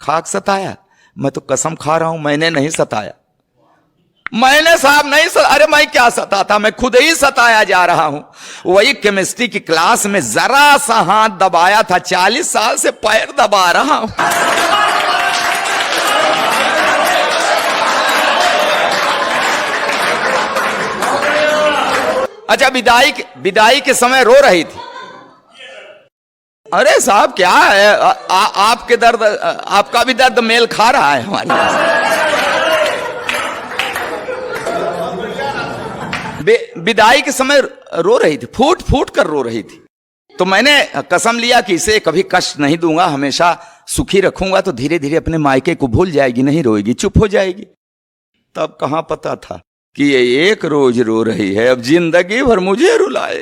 खाक सताया? मैं तो कसम खा रहा हूं मैंने नहीं सताया। मैंने साहब नहीं अरे मैं क्या सताता, मैं खुद ही सताया जा रहा हूं। वही केमिस्ट्री की क्लास में जरा सा हाथ दबाया था, 40 साल से पैर दबा रहा हूं। अच्छा, विदाई के समय रो रही थी। अरे साहब क्या है, आपके दर्द, आपका भी दर्द मेल खा रहा है हमारे। विदाई के समय रो रही थी, फूट फूट कर रो रही थी। तो मैंने कसम लिया कि इसे कभी कष्ट नहीं दूंगा, हमेशा सुखी रखूंगा, तो धीरे धीरे अपने मायके को भूल जाएगी, नहीं रोएगी, चुप हो जाएगी। तब कहां पता था कि ये एक रोज रो रही है, अब जिंदगी भर मुझे रुलाए।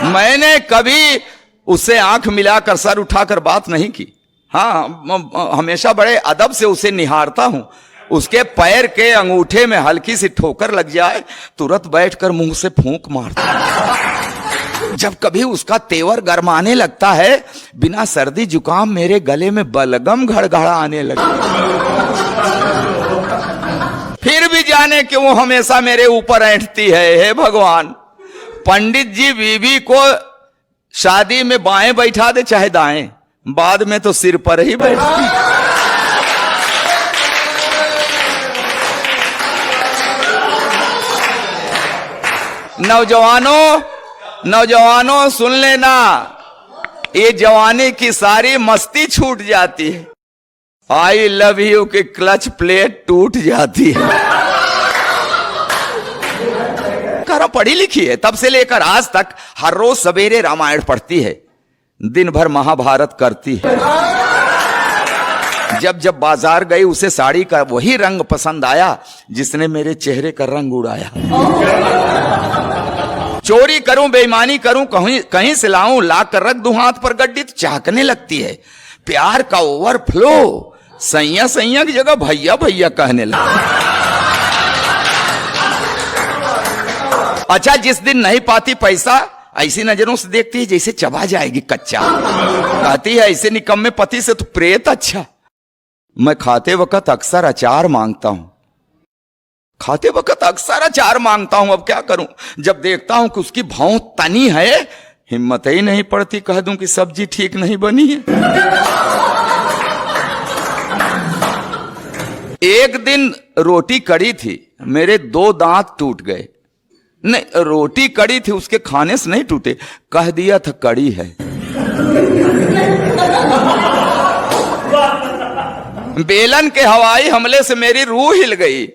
मैंने कभी उससे आंख मिलाकर सर उठाकर बात नहीं की। हाँ, हमेशा बड़े अदब से उसे निहारता हूं। उसके पैर के अंगूठे में हल्की सी ठोकर लग जाए, तुरंत बैठकर मुंह से फूंक मारता। जब कभी उसका तेवर गरमाने लगता है, बिना सर्दी जुकाम मेरे गले में बलगम घड़घड़ा आने लगे। फिर भी जाने कि वो हमेशा मेरे ऊपर ऐंठती है। हे भगवान, पंडित जी बीवी को शादी में बाएं बैठा दे चाहे दाएं, बाद में तो सिर पर ही बैठती। नौजवानों सुन लेना, ये जवानी की सारी मस्ती छूट जाती है। आई लव यू की क्लच प्लेट टूट जाती है। करो पढ़ी लिखी है, तब से लेकर आज तक हर रोज सवेरे रामायण पढ़ती है, दिन भर महाभारत करती है। जब जब बाजार गई उसे साड़ी का वही रंग पसंद आया जिसने मेरे चेहरे का रंग उड़ाया। चोरी करूं, बेईमानी करूं, कहीं से लाऊं, ला कर रख दूं हाथ पर गड्डी, तो चाहकने लगती है। प्यार का ओवरफ्लो, सैया सैया की जगह भैया भैया कहने लगा। अच्छा, जिस दिन नहीं पाती पैसा, ऐसी नजरों से देखती है जैसे चबा जाएगी कच्चा। कहती है ऐसे निकम्मे पति से तो प्रेत अच्छा। मैं खाते वक्त अक्सर अचार मांगता हूं, अब क्या करूं। जब देखता हूं कि उसकी भौं तनी है, हिम्मत ही नहीं पड़ती कह दूं कि सब्जी ठीक नहीं बनी है। एक दिन रोटी कड़ी थी, मेरे 2 दांत टूट गए। नहीं, रोटी कड़ी थी, उसके खाने से नहीं टूटे, कह दिया था कड़ी है। बेलन के हवाई हमले से मेरी रूह हिल गई,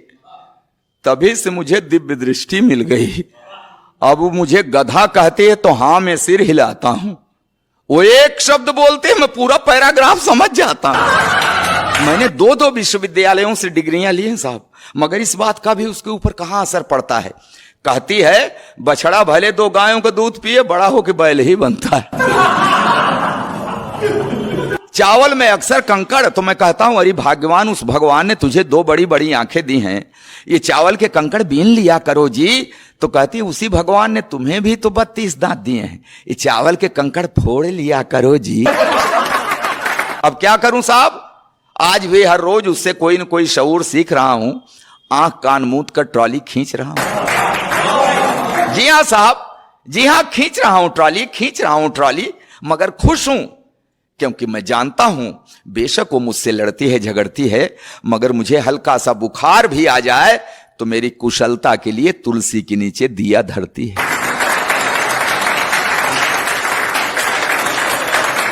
तभी से मुझे दिव्य दृष्टि मिल गई। अब मुझे गधा कहते हैं तो हां मैं सिर हिलाता हूं। वो एक शब्द बोलते हैं मैं पूरा पैराग्राफ समझ जाता हूं। मैंने 2 विश्वविद्यालयों से डिग्रियां ली हैं साहब, मगर इस बात का भी उसके ऊपर कहां असर पड़ता है। कहती है बछड़ा भले 2 गायों का दूध पिए, बड़ा हो के बैल ही बनता है। चावल में अक्सर कंकड़, तो मैं कहता हूं अरे भाग्यवान, उस भगवान ने तुझे 2 बड़ी बड़ी आंखें दी हैं, ये चावल के कंकड़ बीन लिया करो जी। तो कहती उसी भगवान ने तुम्हें भी तो 32 दांत दिए हैं, ये चावल के कंकड़ फोड़ लिया करो जी। अब क्या करूं साहब, आज भी हर रोज उससे कोई न कोई शऊर सीख रहा हूं, आंख कान मूंद कर ट्रॉली खींच रहा हूं। जी हां साहब, जी हां, खींच रहा हूं ट्रॉली, मगर खुश हूं, क्योंकि मैं जानता हूं बेशक वो मुझसे लड़ती है, झगड़ती है, मगर मुझे हल्का सा बुखार भी आ जाए तो मेरी कुशलता के लिए तुलसी के नीचे दिया धरती है।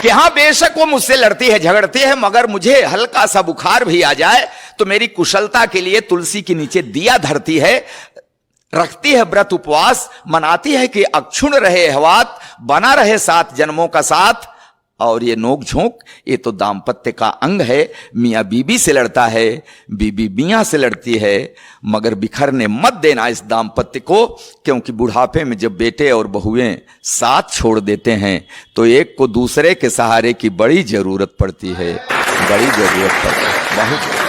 कि हां बेशक वो मुझसे लड़ती है, झगड़ती है, मगर मुझे हल्का सा बुखार भी आ जाए तो मेरी कुशलता के लिए तुलसी के नीचे दिया धरती है, रखती है व्रत उपवास, मनाती है कि अक्षुण रहे हवात, बना रहे 7 जन्मों का साथ। और ये नोक झोंक, ये तो दाम्पत्य का अंग है। मियाँ बीबी से लड़ता है, बीबी मियाँ से लड़ती है, मगर बिखरने मत देना इस दाम्पत्य को, क्योंकि बुढ़ापे में जब बेटे और बहुएं साथ छोड़ देते हैं तो एक को दूसरे के सहारे की बड़ी जरूरत पड़ती है, बहुत।